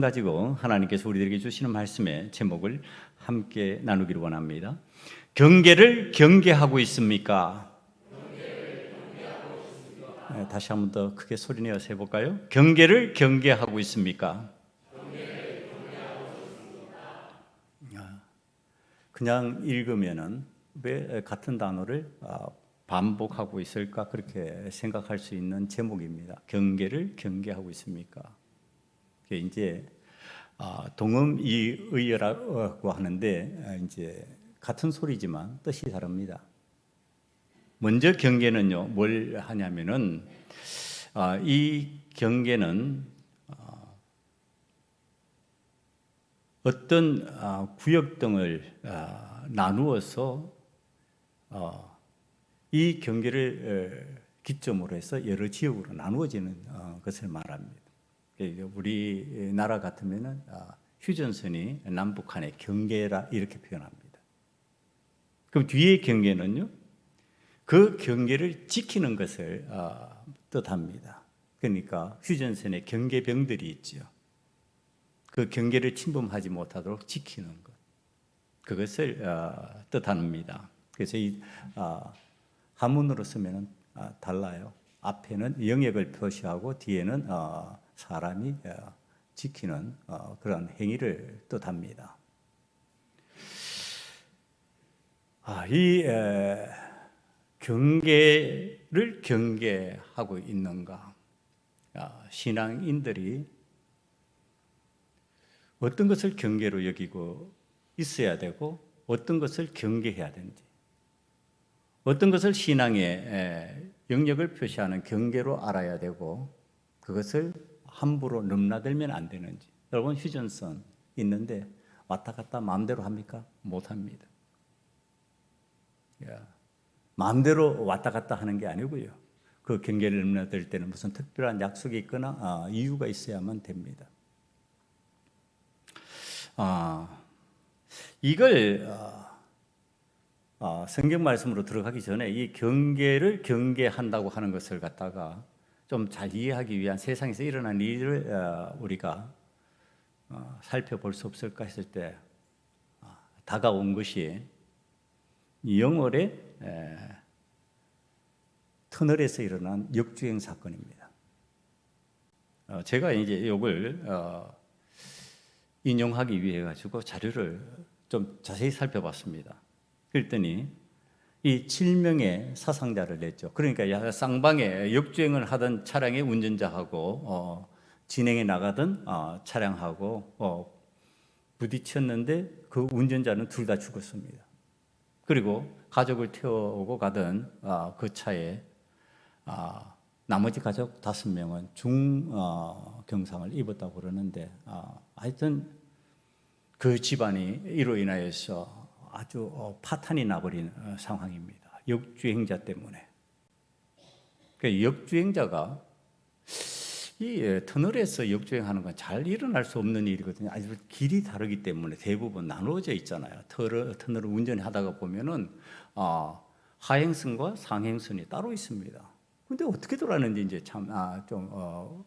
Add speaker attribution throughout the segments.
Speaker 1: 가지고 하나님께서 우리들에게 주시는 말씀의 제목을 함께 나누기를 원합니다. 경계를 경계하고 있습니까? 네, 다시 한 번 더 크게 소리 내어서 해볼까요? 경계를 경계하고 있습니까? 그냥 읽으면은 왜 같은 단어를 반복하고 있을까 그렇게 생각할 수 있는 제목입니다. 경계를 경계하고 있습니까? 이제 동음이의라고 하는데 이제 같은 소리지만 뜻이 다릅니다. 먼저 경계는요, 뭘 하냐면은 이 경계는 어떤 구역 등을 나누어서 이 경계를 기점으로 해서 여러 지역으로 나누어지는 것을 말합니다. 우리나라 같으면은 휴전선이 남북한의 경계라 이렇게 표현합니다. 그럼 뒤에 경계는요, 그 경계를 지키는 것을 뜻합니다. 그러니까 휴전선에 경계병들이 있죠. 그 경계를 침범하지 못하도록 지키는 것, 그것을 뜻합니다. 그래서 이 한문으로 쓰면은 달라요. 앞에는 영역을 표시하고 뒤에는 사람이 지키는 그런 행위를 뜻합니다. 이 경계를 경계하고 있는가? 신앙인들이 어떤 것을 경계로 여기고 있어야 되고 어떤 것을 경계해야 되는지, 어떤 것을 신앙의 영역을 표시하는 경계로 알아야 되고 그것을 함부로 넘나들면 안 되는지. 여러분, 휴전선 있는데 왔다 갔다 마음대로 합니까? 못 합니다. 마음대로 왔다 갔다 하는 게 아니고요. 그 경계를 넘나들 때는 무슨 특별한 약속이 있거나 이유가 있어야만 됩니다. 이걸 성경 말씀으로 들어가기 전에 이 경계를 경계한다고 하는 것을 갖다가 좀 잘 이해하기 위한 세상에서 일어난 일을 우리가 살펴볼 수 없을까 했을 때 다가온 것이 영월의 터널에서 일어난 역주행 사건입니다. 제가 이제 이걸 인용하기 위해 가지고 자료를 좀 자세히 살펴봤습니다. 그랬더니 이 7명의 사상자를 냈죠. 그러니까 쌍방에 역주행을 하던 차량의 운전자하고 진행해 나가던 차량하고 부딪혔는데 그 운전자는 둘 다 죽었습니다. 그리고 가족을 태우고 가던 그 차에 나머지 가족 5명은 중경상을 입었다고 그러는데 하여튼 그 집안이 이로 인하여서 아주 파탄이 나버린 상황입니다. 역주행자 때문에. 그러니까 역주행자가 이 터널에서 역주행하는 건 잘 일어날 수 없는 일이거든요. 아주 길이 다르기 때문에 대부분 나누어져 있잖아요. 터널을 운전하다가 보면은 하행선과 상행선이 따로 있습니다. 근데 어떻게 돌아가는지 이제 참 좀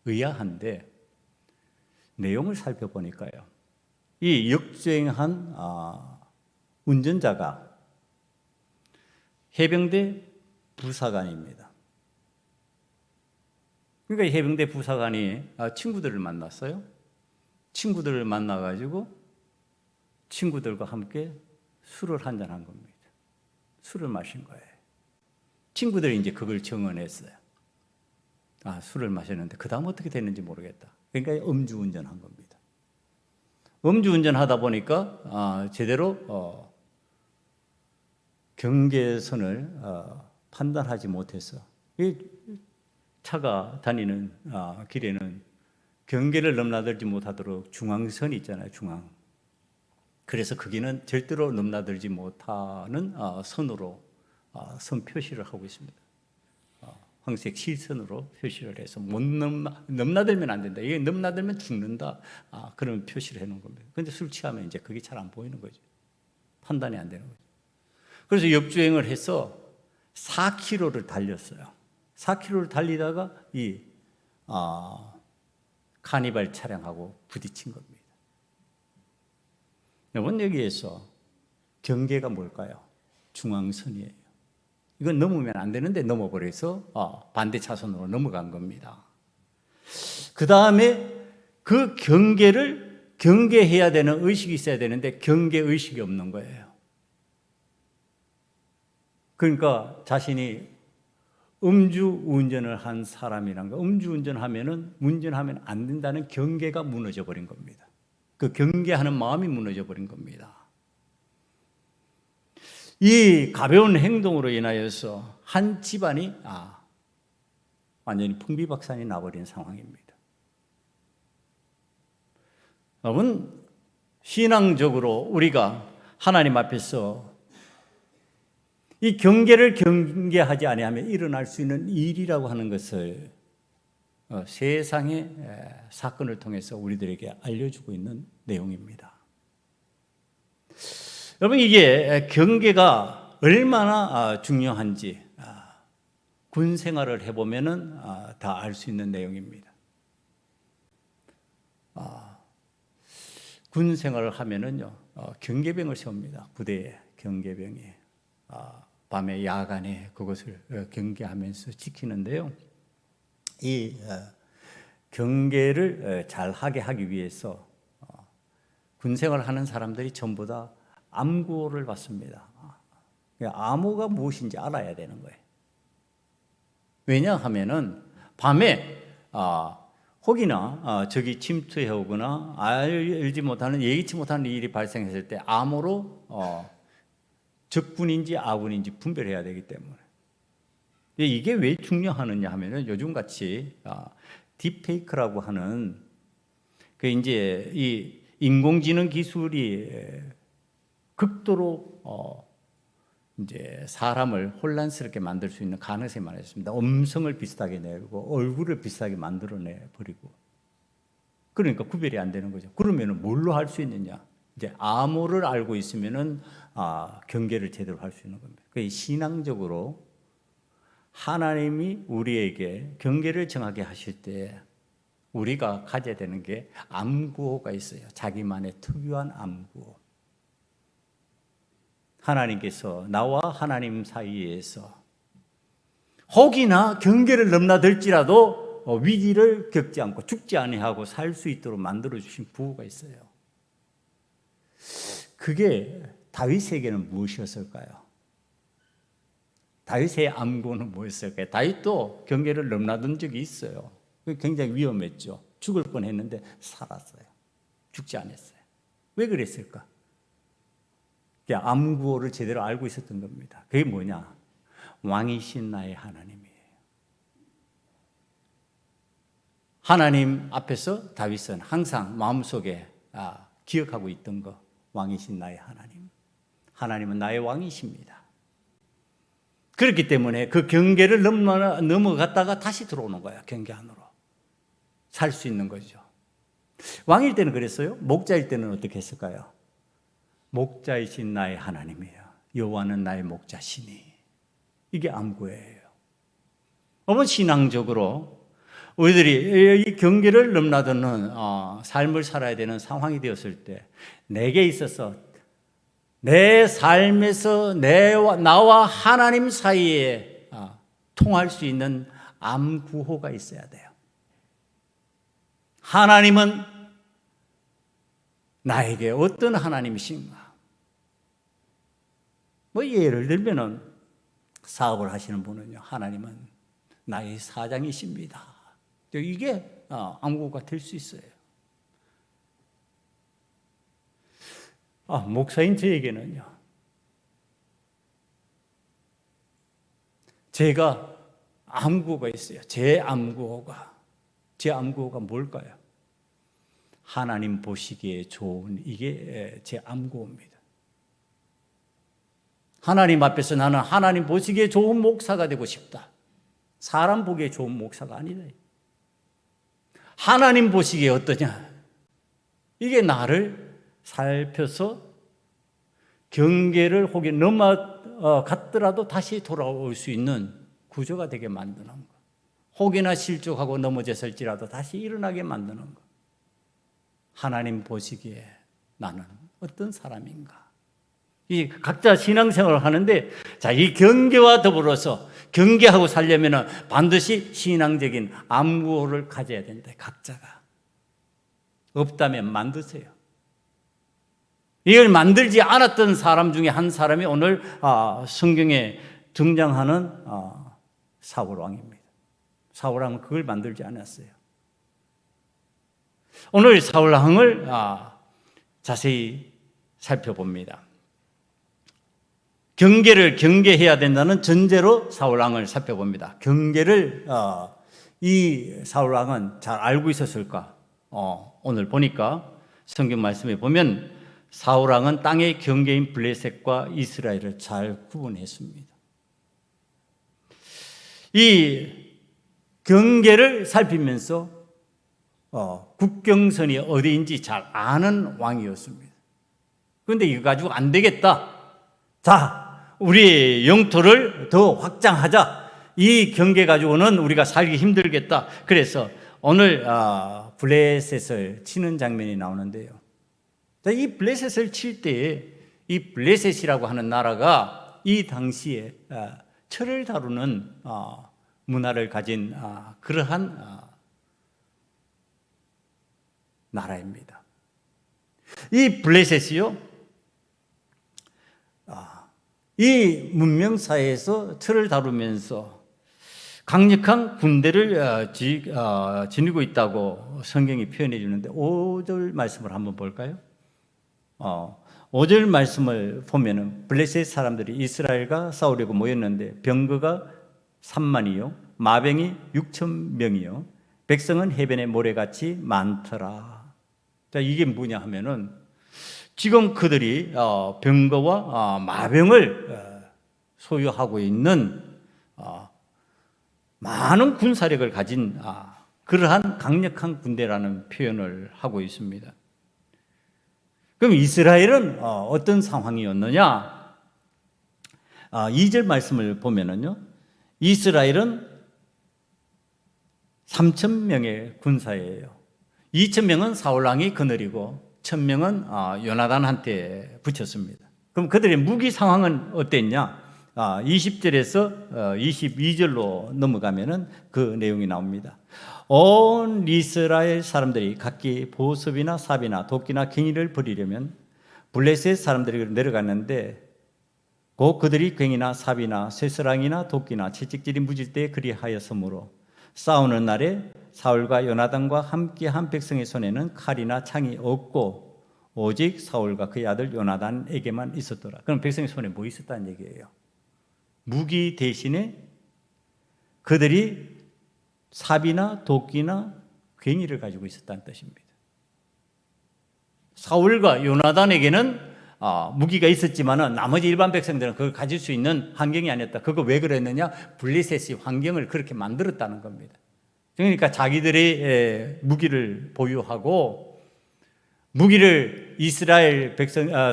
Speaker 1: 의아한데 내용을 살펴보니까요. 이 역주행한 운전자가 해병대 부사관입니다. 그러니까 해병대 부사관이 친구들을 만났어요. 친구들을 만나가지고 친구들과 함께 술을 한잔한 겁니다. 술을 마신 거예요. 친구들이 이제 그걸 증언했어요. 술을 마셨는데 그 다음 어떻게 됐는지 모르겠다. 그러니까 음주운전한 겁니다. 음주운전하다 보니까 제대로 경계선을 판단하지 못해서 이 차가 다니는 길에는 경계를 넘나들지 못하도록 중앙선이 있잖아요. 중앙. 그래서 거기는 절대로 넘나들지 못하는 선으로 선 표시를 하고 있습니다. 황색 실선으로 표시를 해서 못 넘나들면 안 된다. 이게 넘나들면 죽는다. 그런 표시를 해놓은 겁니다. 그런데 술 취하면 이제 그게 잘 안 보이는 거죠. 판단이 안 되는 거죠. 그래서 역주행을 해서 4km를 달렸어요. 4km를 달리다가 이 카니발 차량하고 부딪힌 겁니다. 여러분, 여기에서 경계가 뭘까요? 중앙선이에요. 이건 넘으면 안 되는데 넘어버려서 반대 차선으로 넘어간 겁니다. 그 다음에 그 경계를 경계해야 되는 의식이 있어야 되는데 경계의식이 없는 거예요. 그러니까 자신이 음주운전을 한 사람이란 거, 음주운전하면 안 된다는 경계가 무너져 버린 겁니다. 그 경계하는 마음이 무너져 버린 겁니다. 이 가벼운 행동으로 인하여서 한 집안이 완전히 풍비박산이 나버린 상황입니다. 여러분, 신앙적으로 우리가 하나님 앞에서 이 경계를 경계하지 아니하면 일어날 수 있는 일이라고 하는 것을 세상의 사건을 통해서 우리들에게 알려주고 있는 내용입니다. 여러분, 이게 경계가 얼마나 중요한지 군 생활을 해보면 다 알 수 있는 내용입니다. 군 생활을 하면은요, 경계병을 세웁니다. 부대에 경계병이 밤에 야간에 그것을 경계하면서 지키는데요. 이 경계를 잘 하게 하기 위해서 군 생활을 하는 사람들이 전부 다 암구호를 받습니다. 암호가 무엇인지 알아야 되는 거예요. 왜냐하면은 밤에 혹이나 적이 침투해 오거나 알지 못하는, 예기치 못하는 일이 발생했을 때 암호로 적군인지 아군인지 분별해야 되기 때문에. 이게 왜 중요하느냐 하면은 요즘같이 딥페이크라고 하는 그 이제 이 인공지능 기술이 극도로 이제 사람을 혼란스럽게 만들 수 있는 가능성이 많았습니다. 음성을 비슷하게 내고 얼굴을 비슷하게 만들어내 버리고, 그러니까 구별이 안 되는 거죠. 그러면은 뭘로 할 수 있느냐? 이제 암호를 알고 있으면은 경계를 제대로 할 수 있는 겁니다. 그 신앙적으로 하나님이 우리에게 경계를 정하게 하실 때 우리가 가져야 되는 게 암구호가 있어요. 자기만의 특유한 암구호. 하나님께서 나와 하나님 사이에서 혹이나 경계를 넘나들지라도 위기를 겪지 않고 죽지 아니하고 살 수 있도록 만들어 주신 구호가 있어요. 그게 다윗에게는 무엇이었을까요? 다윗의 암구는 뭐였을까요? 다윗도 경계를 넘나든 적이 있어요. 굉장히 위험했죠. 죽을 뻔했는데 살았어요. 죽지 않았어요. 왜 그랬을까? 암구호를 제대로 알고 있었던 겁니다. 그게 뭐냐? 왕이신 나의 하나님이에요. 하나님 앞에서 다윗은 항상 마음속에 기억하고 있던 거, 왕이신 나의 하나님. 하나님은 나의 왕이십니다. 그렇기 때문에 그 경계를 넘어갔다가 다시 들어오는 거예요. 경계 안으로. 살 수 있는 거죠. 왕일 때는 그랬어요? 목자일 때는 어떻게 했을까요? 목자이신 나의 하나님이에요. 여호와는 나의 목자시니. 이게 암구예요. 어머, 신앙적으로 우리들이 이 경계를 넘나드는 삶을 살아야 되는 상황이 되었을 때 내게 있어서 내 삶에서 나와 하나님 사이에 통할 수 있는 암구호가 있어야 돼요. 하나님은 나에게 어떤 하나님이신가? 예를 들면은 사업을 하시는 분은요, 하나님은 나의 사장이십니다. 이게 암구호가 될 수 있어요. 목사인 저에게는요, 제가 암구호가 있어요. 제 암구호가 뭘까요? 하나님 보시기에 좋은, 이게 제 암구호입니다. 하나님 앞에서 나는 하나님 보시기에 좋은 목사가 되고 싶다. 사람 보기에 좋은 목사가 아니다. 하나님 보시기에 어떠냐? 이게 나를 살펴서 경계를 혹이 넘어갔더라도 다시 돌아올 수 있는 구조가 되게 만드는 거. 혹여나 실족하고 넘어졌을지라도 다시 일어나게 만드는 것. 하나님 보시기에 나는 어떤 사람인가? 이 각자 신앙생활을 하는데, 자, 이 경계와 더불어서 경계하고 살려면 반드시 신앙적인 암구호를 가져야 된다. 각자가. 없다면 만드세요. 이걸 만들지 않았던 사람 중에 한 사람이 오늘 성경에 등장하는 사울왕입니다. 사울왕은 그걸 만들지 않았어요. 오늘 사울왕을 자세히 살펴봅니다. 경계를 경계해야 된다는 전제로 사울왕을 살펴봅니다. 경계를 이 사울왕은 잘 알고 있었을까? 오늘 보니까 성경 말씀에 보면 사울왕은 땅의 경계인 블레셋과 이스라엘을 잘 구분했습니다. 이 경계를 살피면서 국경선이 어디인지 잘 아는 왕이었습니다. 그런데 이거 가지고 안 되겠다. 자, 우리 영토를 더 확장하자. 이 경계 가지고는 우리가 살기 힘들겠다. 그래서 오늘 블레셋을 치는 장면이 나오는데요. 이 블레셋을 칠 때에 이 블레셋이라고 하는 나라가 이 당시에 철을 다루는 문화를 가진 그러한 나라입니다. 이 블레셋이요, 이 문명사회에서 철을 다루면서 강력한 군대를 지니고 있다고 성경이 표현해 주는데 5절 말씀을 한번 볼까요? 5절 말씀을 보면은 블레셋 사람들이 이스라엘과 싸우려고 모였는데 병거가 3만이요 마병이 6천 명이요 백성은 해변의 모래같이 많더라. 자, 이게 뭐냐 하면은 지금 그들이 병거와 마병을 소유하고 있는 많은 군사력을 가진 그러한 강력한 군대라는 표현을 하고 있습니다. 그럼 이스라엘은 어떤 상황이었느냐? 2절 말씀을 보면은요, 이스라엘은 3,000명의 군사예요. 2,000명은 사울왕이 거느리고 1,000명은 요나단한테 붙였습니다. 그럼 그들의 무기 상황은 어땠냐? 20절에서 22절로 넘어가면은 그 내용이 나옵니다. 온 이스라엘 사람들이 각기 보습이나 삽이나 도끼나 괭이를 버리려면 블레셋 사람들이 내려갔는데 곧 그들이 괭이나 삽이나 쇠서랑이나 도끼나 채찍질이 무질 때 그리하였으므로 싸우는 날에 사울과 요나단과 함께한 백성의 손에는 칼이나 창이 없고 오직 사울과 그의 아들 요나단에게만 있었더라. 그럼 백성의 손에 뭐 있었다는 얘기예요? 무기 대신에 그들이 삽이나 도끼나 괭이를 가지고 있었다는 뜻입니다. 사울과 요나단에게는 무기가 있었지만 나머지 일반 백성들은 그걸 가질 수 있는 환경이 아니었다. 그거 왜 그랬느냐? 블레셋이 환경을 그렇게 만들었다는 겁니다. 그러니까 자기들이 무기를 보유하고 무기를 이스라엘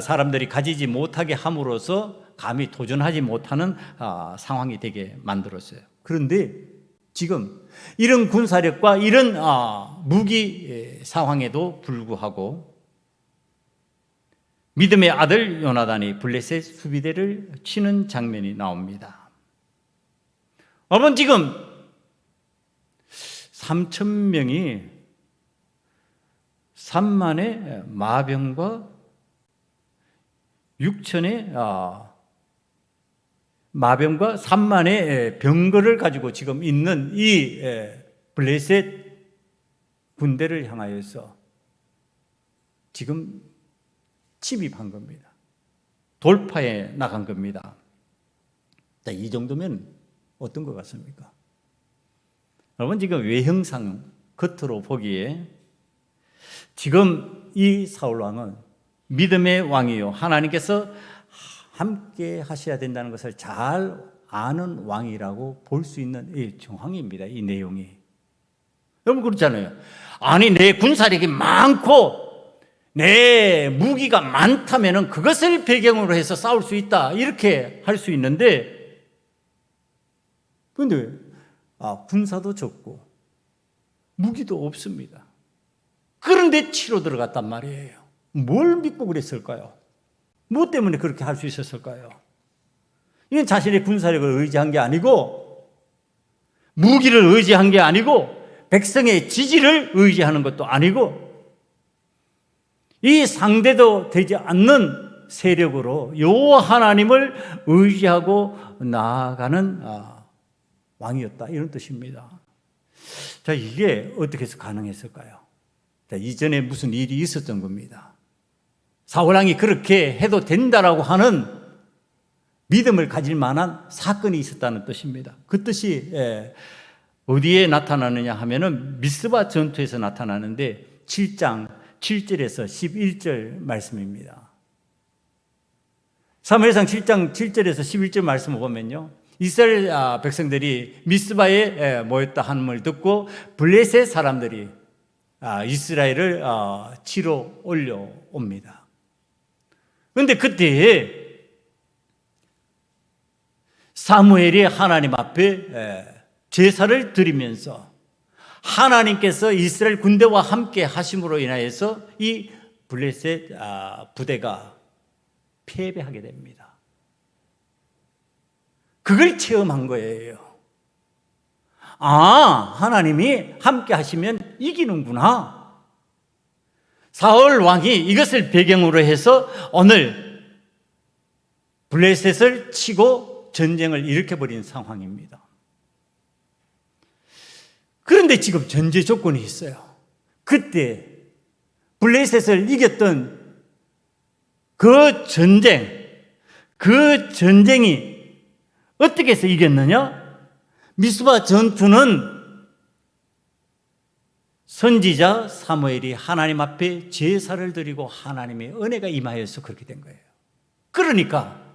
Speaker 1: 사람들이 가지지 못하게 함으로써 감히 도전하지 못하는 상황이 되게 만들었어요. 그런데 지금 이런 군사력과 이런 무기 상황에도 불구하고 믿음의 아들 요나단이 블레셋 수비대를 치는 장면이 나옵니다. 여러분, 지금 3,000명이 3만의 마병과 6천의 마병과 3만의 병거를 가지고 지금 있는 이 블레셋 군대를 향하여서 지금 침입한 겁니다. 돌파해 나간 겁니다. 자, 이 정도면 어떤 것 같습니까? 여러분, 지금 외형상 겉으로 보기에 지금 이 사울왕은 믿음의 왕이요, 하나님께서 함께 하셔야 된다는 것을 잘 아는 왕이라고 볼 수 있는 이 정황입니다. 이 내용이. 여러분, 그렇잖아요. 아니, 내 군사력이 많고 내 무기가 많다면 그것을 배경으로 해서 싸울 수 있다, 이렇게 할 수 있는데, 그런데 군사도 적고 무기도 없습니다. 그런데 치러 들어갔단 말이에요. 뭘 믿고 그랬을까요? 무엇 때문에 그렇게 할 수 있었을까요? 이건 자신의 군사력을 의지한 게 아니고, 무기를 의지한 게 아니고, 백성의 지지를 의지하는 것도 아니고, 이 상대도 되지 않는 세력으로 여호와 하나님을 의지하고 나아가는 왕이었다, 이런 뜻입니다. 자, 이게 어떻게 해서 가능했을까요? 자, 이전에 무슨 일이 있었던 겁니다. 사울왕이 그렇게 해도 된다라고 하는 믿음을 가질 만한 사건이 있었다는 뜻입니다. 그 뜻이 어디에 나타나느냐 하면은 미스바 전투에서 나타나는데 7장 7절에서 11절 말씀입니다. 사무엘상 7장 7절에서 11절 말씀을 보면요, 이스라엘 백성들이 미스바에 모였다 함을 듣고 블레셋 사람들이 이스라엘을 치러 올려옵니다. 그런데 그때 사무엘이 하나님 앞에 제사를 드리면서 하나님께서 이스라엘 군대와 함께 하심으로 인하여서 이 블레셋 부대가 패배하게 됩니다. 그걸 체험한 거예요. 하나님이 함께 하시면 이기는구나. 사울 왕이 이것을 배경으로 해서 오늘 블레셋을 치고 전쟁을 일으켜버린 상황입니다. 그런데 지금 전제 조건이 있어요. 그때 블레셋을 이겼던 그 전쟁이 어떻게 해서 이겼느냐? 미스바 전투는 선지자 사무엘이 하나님 앞에 제사를 드리고 하나님의 은혜가 임하여서 그렇게 된 거예요. 그러니까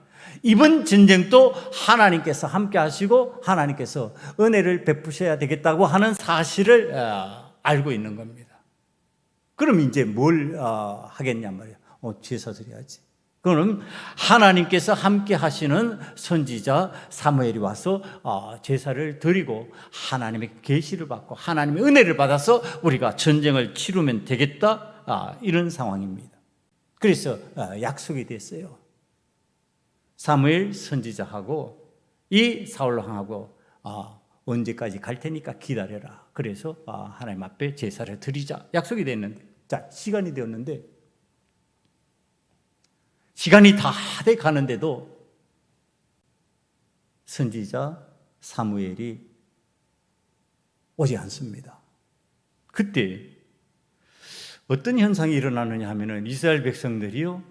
Speaker 1: 이번 전쟁도 하나님께서 함께 하시고 하나님께서 은혜를 베푸셔야 되겠다고 하는 사실을 알고 있는 겁니다. 그럼 이제 뭘 하겠냐 말이에요. 제사 드려야지. 그럼 하나님께서 함께 하시는 선지자 사무엘이 와서 제사를 드리고 하나님의 계시를 받고 하나님의 은혜를 받아서 우리가 전쟁을 치르면 되겠다, 이런 상황입니다. 그래서 약속이 됐어요. 사무엘 선지자하고 이 사울왕하고 언제까지 갈 테니까 기다려라. 그래서 하나님 앞에 제사를 드리자 약속이 됐는데, 자, 시간이 되었는데 시간이 다 돼 가는데도 선지자 사무엘이 오지 않습니다. 그때 어떤 현상이 일어나느냐 하면은 이스라엘 백성들이요,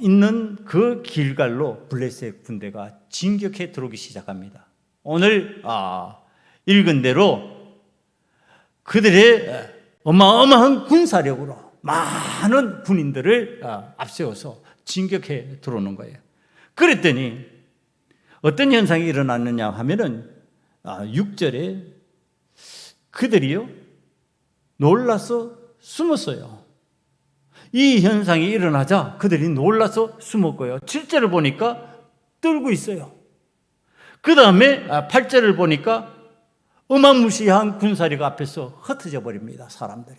Speaker 1: 있는 그 길갈로 블레셋 군대가 진격해 들어오기 시작합니다. 오늘 읽은 대로 그들의 어마어마한 군사력으로 많은 군인들을 앞세워서 진격해 들어오는 거예요. 그랬더니 어떤 현상이 일어났느냐 하면은 6절에 그들이요 놀라서 숨었어요. 이 현상이 일어나자 그들이 놀라서 숨었고요. 7절을 보니까 떨고 있어요. 그 다음에 8절을 보니까 어마무시한 군사력 앞에서 흩어져 버립니다. 사람들이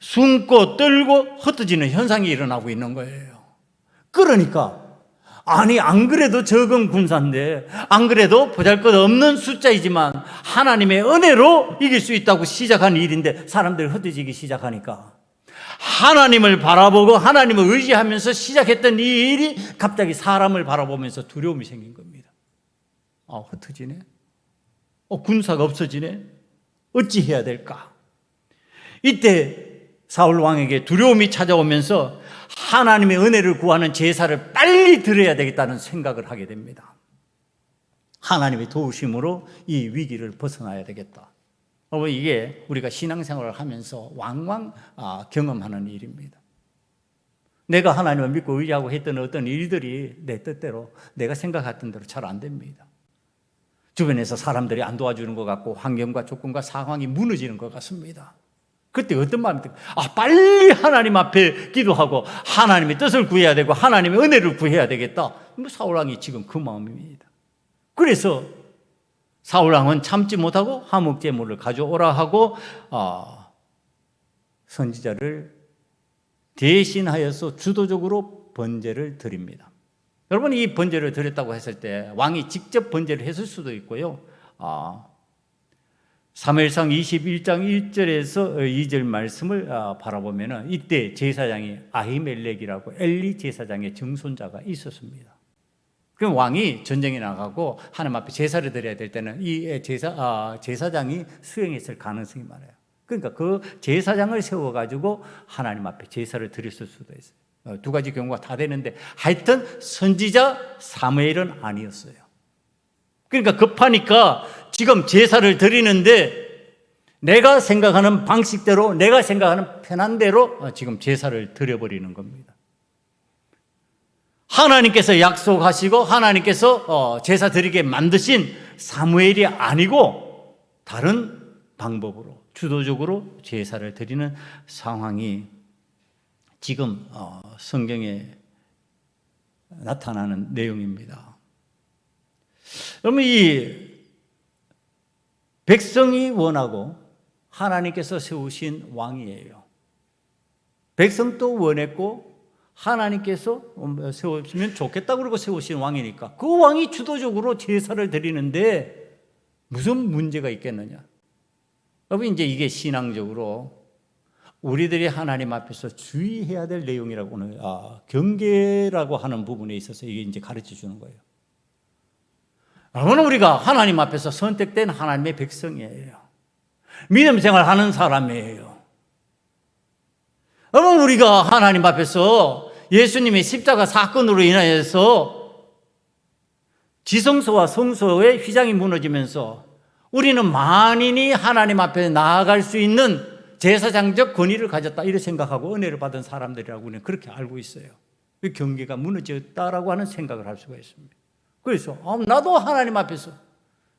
Speaker 1: 숨고 떨고 흩어지는 현상이 일어나고 있는 거예요. 그러니까 안 그래도 적은 군사인데, 안 그래도 보잘것없는 숫자이지만 하나님의 은혜로 이길 수 있다고 시작한 일인데 사람들이 흩어지기 시작하니까 하나님을 바라보고 하나님을 의지하면서 시작했던 이 일이 갑자기 사람을 바라보면서 두려움이 생긴 겁니다. 흩어지네. 군사가 없어지네. 어찌해야 될까? 이때 사울 왕에게 두려움이 찾아오면서 하나님의 은혜를 구하는 제사를 빨리 드려야 되겠다는 생각을 하게 됩니다. 하나님의 도우심으로 이 위기를 벗어나야 되겠다. 이게 우리가 신앙생활을 하면서 왕왕 경험하는 일입니다. 내가 하나님을 믿고 의지하고 했던 어떤 일들이 내 뜻대로, 내가 생각했던 대로 잘 안 됩니다. 주변에서 사람들이 안 도와주는 것 같고 환경과 조건과 상황이 무너지는 것 같습니다. 그때 어떤 마음이 들까? 빨리 하나님 앞에 기도하고 하나님의 뜻을 구해야 되고 하나님의 은혜를 구해야 되겠다. 사울왕이 지금 그 마음입니다. 그래서 사울 왕은 참지 못하고 화목제물을 가져오라 하고 선지자를 대신하여서 주도적으로 번제를 드립니다. 여러분, 이 번제를 드렸다고 했을 때 왕이 직접 번제를 했을 수도 있고요. 사무엘상 21장 1절에서 2절 말씀을 바라보면 이때 제사장이 아히멜렉이라고 엘리 제사장의 증손자가 있었습니다. 그럼 왕이 전쟁에 나가고 하나님 앞에 제사를 드려야 될 때는 이 제사장이 수행했을 가능성이 많아요. 그러니까 그 제사장을 세워가지고 하나님 앞에 제사를 드렸을 수도 있어요. 두 가지 경우가 다 되는데 하여튼 선지자 사무엘은 아니었어요. 그러니까 급하니까 지금 제사를 드리는데 내가 생각하는 방식대로, 내가 생각하는 편한 대로 지금 제사를 드려버리는 겁니다. 하나님께서 약속하시고 하나님께서 제사 드리게 만드신 사무엘이 아니고 다른 방법으로 주도적으로 제사를 드리는 상황이 지금 성경에 나타나는 내용입니다. 여러분, 이 백성이 원하고 하나님께서 세우신 왕이에요. 백성도 원했고 하나님께서 세웠으면 좋겠다 그러고 세우신 왕이니까 그 왕이 주도적으로 제사를 드리는데 무슨 문제가 있겠느냐. 여러분, 이제 이게 신앙적으로 우리들이 하나님 앞에서 주의해야 될 내용이라고 오늘 경계라고 하는 부분에 있어서 이게 이제 가르쳐 주는 거예요. 여러분, 우리가 하나님 앞에서 선택된 하나님의 백성이에요. 믿음 생활하는 사람이에요. 여러분, 우리가 하나님 앞에서 예수님의 십자가 사건으로 인하여서 지성소와 성소의 휘장이 무너지면서 우리는 만인이 하나님 앞에 나아갈 수 있는 제사장적 권위를 가졌다 이렇게 생각하고 은혜를 받은 사람들이라고 우리는 그렇게 알고 있어요. 그 경계가 무너졌다라고 하는 생각을 할 수가 있습니다. 그래서 나도 하나님 앞에서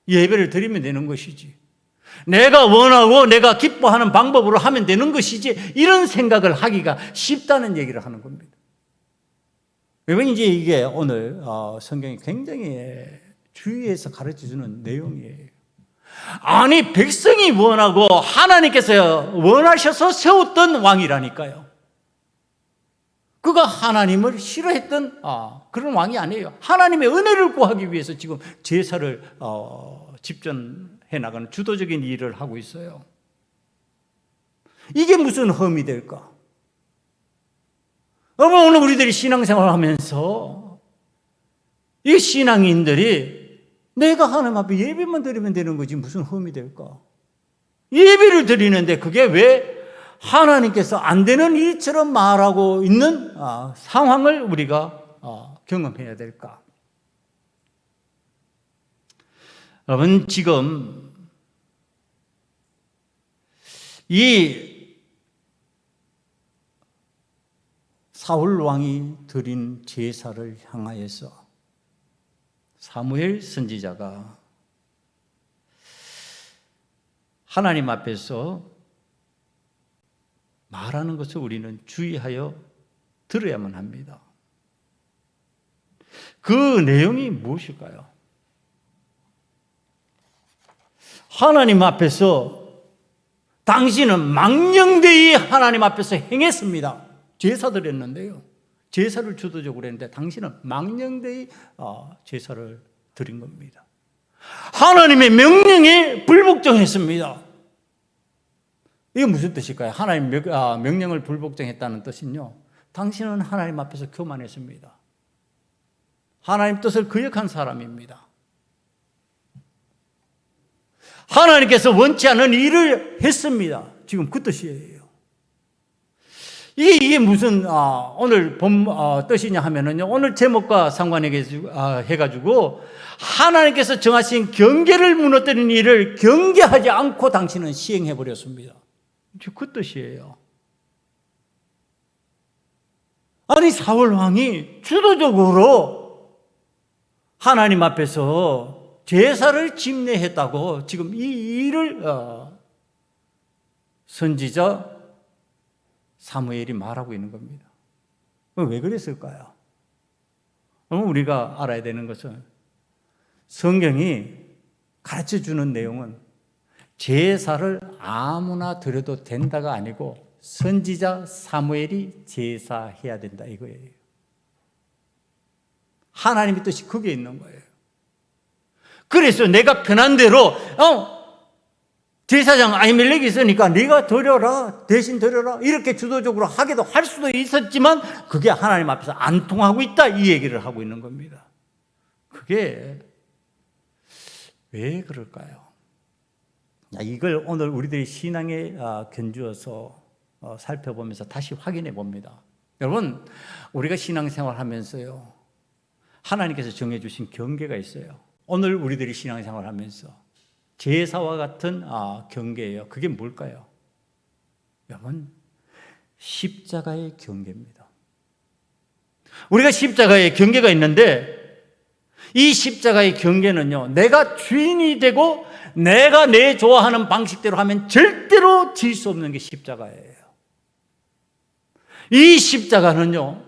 Speaker 1: 예배를 드리면 되는 것이지, 내가 원하고 내가 기뻐하는 방법으로 하면 되는 것이지, 이런 생각을 하기가 쉽다는 얘기를 하는 겁니다. 여러분, 이제 이게 오늘 성경이 굉장히 주의해서 가르쳐주는 내용이에요. 아니, 백성이 원하고 하나님께서 원하셔서 세웠던 왕이라니까요. 그가 하나님을 싫어했던 그런 왕이 아니에요. 하나님의 은혜를 구하기 위해서 지금 제사를 집전해 나가는 주도적인 일을 하고 있어요. 이게 무슨 흠이 될까? 오늘 우리들이 신앙생활을 하면서 이 신앙인들이 내가 하나님 앞에 예배만 드리면 되는 거지 무슨 흠이 될까? 예배를 드리는데 그게 왜 하나님께서 안 되는 일처럼 말하고 있는 상황을 우리가 경험해야 될까? 여러분, 지금 이 사울 왕이 드린 제사를 향하여서 사무엘 선지자가 하나님 앞에서 말하는 것을 우리는 주의하여 들어야만 합니다. 그 내용이 무엇일까요? 하나님 앞에서 당신은 망령되이 하나님 앞에서 행했습니다. 제사 드렸는데요, 제사를 주도적으로 했는데 당신은 망령되이 제사를 드린 겁니다. 하나님의 명령에 불복종했습니다. 이게 무슨 뜻일까요? 하나님 명령을 불복종했다는 뜻은요, 당신은 하나님 앞에서 교만했습니다. 하나님 뜻을 거역한 사람입니다. 하나님께서 원치 않은 일을 했습니다. 지금 그 뜻이에요. 이게 무슨 오늘 본 뜻이냐 하면은요, 오늘 제목과 상관해가지고 하나님께서 정하신 경계를 무너뜨리는 일을 경계하지 않고 당신은 시행해 버렸습니다. 그 뜻이에요. 아니, 사울 왕이 주도적으로 하나님 앞에서 제사를 집례했다고 지금 이 일을 선지자 사무엘이 말하고 있는 겁니다. 왜 그랬을까요? 우리가 알아야 되는 것은 성경이 가르쳐 주는 내용은 제사를 아무나 드려도 된다가 아니고 선지자 사무엘이 제사해야 된다 이거예요. 하나님의 뜻이 거기에 있는 거예요. 그래서 내가 편한 대로 제사장 아히멜렉이 있으니까 네가 드려라, 대신 드려라 이렇게 주도적으로 하기도 할 수도 있었지만 그게 하나님 앞에서 안 통하고 있다 이 얘기를 하고 있는 겁니다. 그게 왜 그럴까요? 이걸 오늘 우리들이 신앙에 견주어서 살펴보면서 다시 확인해 봅니다. 여러분, 우리가 신앙생활 하면서요, 하나님께서 정해주신 경계가 있어요. 오늘 우리들이 신앙생활 하면서 제사와 같은 경계예요. 그게 뭘까요? 여러분, 십자가의 경계입니다. 우리가 십자가의 경계가 있는데 이 십자가의 경계는요, 내가 주인이 되고 내가 내 좋아하는 방식대로 하면 절대로 질 수 없는 게 십자가예요. 이 십자가는요,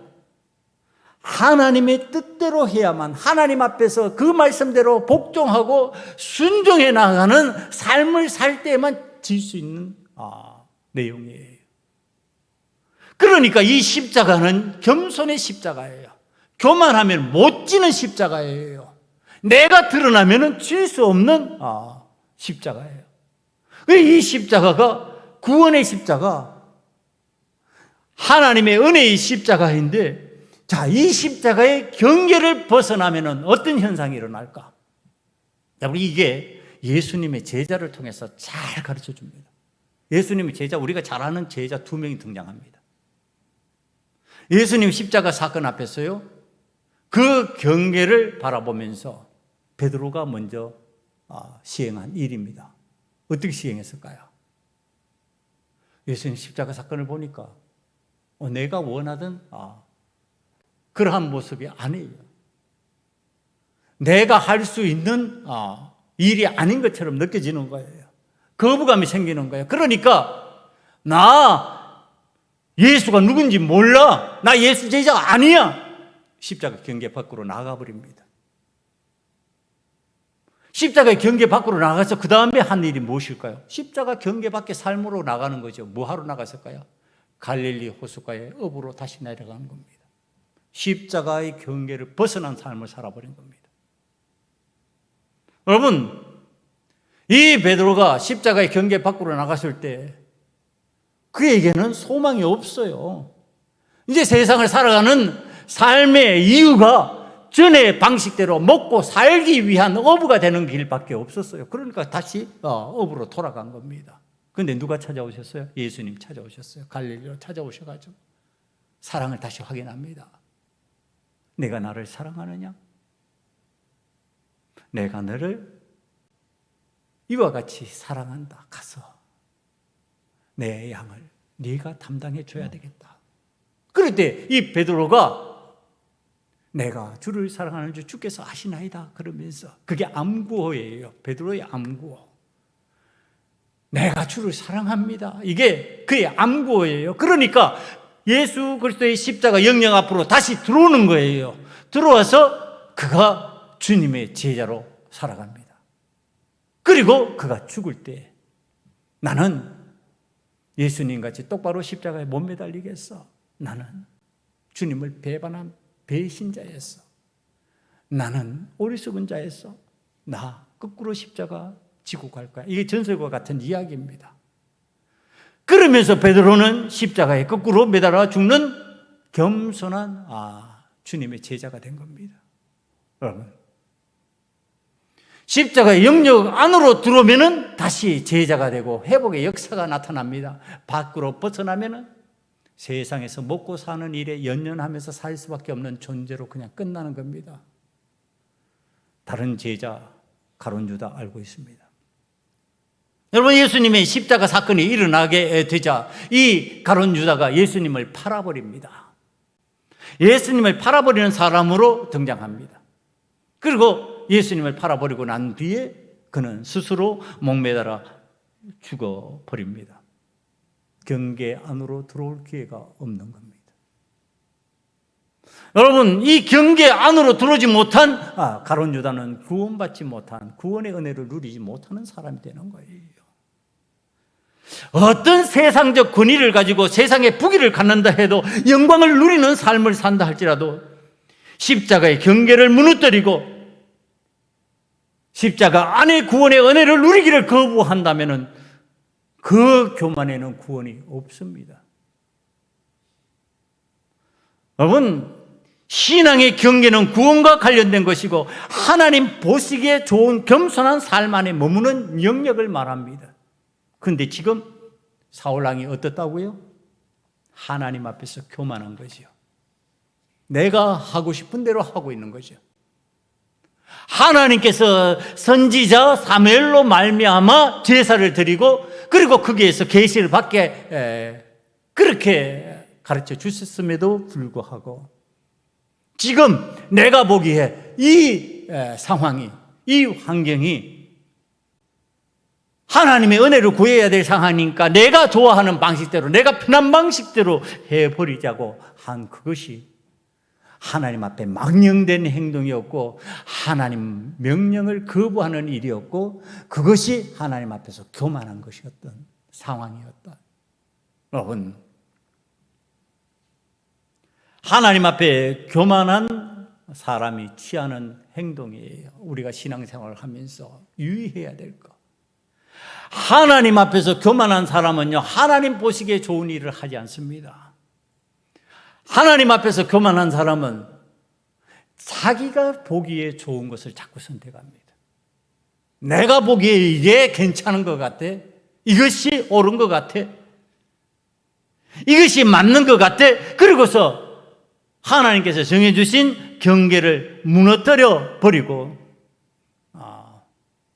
Speaker 1: 하나님의 뜻대로 해야만 하나님 앞에서 그 말씀대로 복종하고 순종해 나가는 삶을 살 때에만 질 수 있는 내용이에요. 그러니까 이 십자가는 겸손의 십자가예요. 교만하면 못 지는 십자가예요. 내가 드러나면 질 수 없는 십자가예요. 이 십자가가 구원의 십자가, 하나님의 은혜의 십자가인데, 자, 이 십자가의 경계를 벗어나면 어떤 현상이 일어날까? 우리 이게 예수님의 제자를 통해서 잘 가르쳐 줍니다. 예수님의 제자, 우리가 잘 아는 제자 2명이 등장합니다. 예수님 십자가 사건 앞에서요, 그 경계를 바라보면서 베드로가 먼저 시행한 일입니다. 어떻게 시행했을까요? 예수님 십자가 사건을 보니까 내가 원하던 그러한 모습이 아니에요. 내가 할 수 있는 일이 아닌 것처럼 느껴지는 거예요. 거부감이 생기는 거예요. 그러니까 나 예수가 누군지 몰라. 나 예수 제자가 아니야. 십자가 경계 밖으로 나가버립니다. 십자가의 경계 밖으로 나가서 그 다음에 한 일이 무엇일까요? 십자가 경계 밖에 삶으로 나가는 거죠. 뭐 하러 나갔을까요? 갈릴리 호숫가의 읍으로 다시 내려가는 겁니다. 십자가의 경계를 벗어난 삶을 살아버린 겁니다. 여러분, 이 베드로가 십자가의 경계 밖으로 나갔을 때 그에게는 소망이 없어요. 이제 세상을 살아가는 삶의 이유가 전의 방식대로 먹고 살기 위한 어부가 되는 길밖에 없었어요. 그러니까 다시 어부로 돌아간 겁니다. 그런데 누가 찾아오셨어요? 예수님 찾아오셨어요. 갈릴리로 찾아오셔가지고 사랑을 다시 확인합니다. 내가 나를 사랑하느냐? 내가 너를 이와 같이 사랑한다. 가서 내 양을 네가 담당해 줘야 되겠다. 그럴 때 이 베드로가 내가 주를 사랑하는 줄 주께서 아시나이다 그러면서, 그게 암구어예요. 베드로의 암구어. 내가 주를 사랑합니다. 이게 그의 암구어예요. 그러니까 예수 그리스도의 십자가 영영 앞으로 다시 들어오는 거예요. 들어와서 그가 주님의 제자로 살아갑니다. 그리고 그가 죽을 때 나는 예수님같이 똑바로 십자가에 못 매달리겠어. 나는 주님을 배반한 배신자였어. 나는 어리석은 자였어. 나 거꾸로 십자가 지고 갈 거야. 이게 전설과 같은 이야기입니다. 그러면서 베드로는 십자가에 거꾸로 매달아 죽는 겸손한 주님의 제자가 된 겁니다. 여러분, 십자가의 영역 안으로 들어오면 다시 제자가 되고 회복의 역사가 나타납니다. 밖으로 벗어나면 세상에서 먹고 사는 일에 연연하면서 살 수밖에 없는 존재로 그냥 끝나는 겁니다. 다른 제자 가룟 유다 알고 있습니다. 여러분, 예수님의 십자가 사건이 일어나게 되자 이 가룟 유다가 예수님을 팔아버립니다. 예수님을 팔아버리는 사람으로 등장합니다. 그리고 예수님을 팔아버리고 난 뒤에 그는 스스로 목매달아 죽어버립니다. 경계 안으로 들어올 기회가 없는 겁니다. 여러분, 이 경계 안으로 들어오지 못한 가룟 유다는 구원받지 못한, 구원의 은혜를 누리지 못하는 사람이 되는 거예요. 어떤 세상적 권위를 가지고 세상의 부귀를 갖는다 해도, 영광을 누리는 삶을 산다 할지라도 십자가의 경계를 무너뜨리고 십자가 안에 구원의 은혜를 누리기를 거부한다면 그 교만에는 구원이 없습니다. 여러분, 신앙의 경계는 구원과 관련된 것이고 하나님 보시기에 좋은 겸손한 삶 안에 머무는 영역을 말합니다. 그런데 지금 사울왕이 어떻다고요? 하나님 앞에서 교만한 거죠. 내가 하고 싶은 대로 하고 있는 거죠. 하나님께서 선지자 사무엘로 말미암아 제사를 드리고, 그리고 거기에서 계시를 받게 그렇게 가르쳐 주셨음에도 불구하고 지금 내가 보기에 이 상황이, 이 환경이 하나님의 은혜를 구해야 될 상황이니까 내가 좋아하는 방식대로, 내가 편한 방식대로 해버리자고 한 그것이 하나님 앞에 망령된 행동이었고, 하나님 명령을 거부하는 일이었고, 그것이 하나님 앞에서 교만한 것이었던 상황이었다. 여러분, 하나님 앞에 교만한 사람이 취하는 행동이에요. 우리가 신앙생활을 하면서 유의해야 될 것. 하나님 앞에서 교만한 사람은요, 하나님 보시기에 좋은 일을 하지 않습니다. 하나님 앞에서 교만한 사람은 자기가 보기에 좋은 것을 자꾸 선택합니다. 내가 보기에 이게 괜찮은 것 같아. 이것이 옳은 것 같아. 이것이 맞는 것 같아. 그리고서 하나님께서 정해주신 경계를 무너뜨려 버리고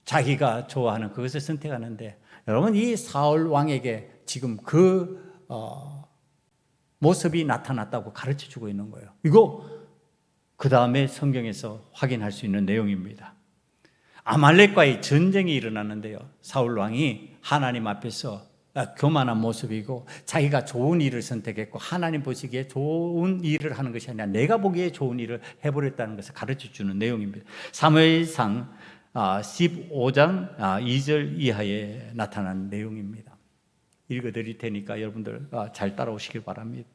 Speaker 1: 자기가 좋아하는 그것을 선택하는데, 여러분, 이 사울 왕에게 지금 그 모습이 나타났다고 가르쳐주고 있는 거예요. 이거 그 다음에 성경에서 확인할 수 있는 내용입니다. 아말렉과의 전쟁이 일어났는데요, 사울 왕이 하나님 앞에서 교만한 모습이고 자기가 좋은 일을 선택했고 하나님 보시기에 좋은 일을 하는 것이 아니라 내가 보기에 좋은 일을 해버렸다는 것을 가르쳐주는 내용입니다. 사무엘상 15장 2절 이하에 나타난 내용입니다. 읽어드릴 테니까 여러분들 잘 따라오시길 바랍니다.